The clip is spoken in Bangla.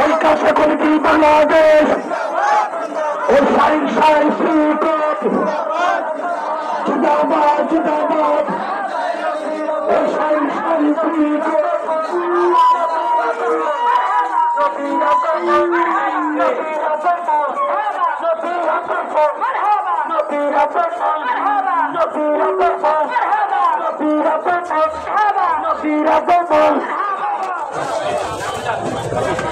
ওই কাছে কমিটি বাংলাদেশ ওই সাইন সাইন শ্রীকট জিন্দাবাদ জিন্দাবাদ ওই সাইন সাইন শ্রীকট Nabira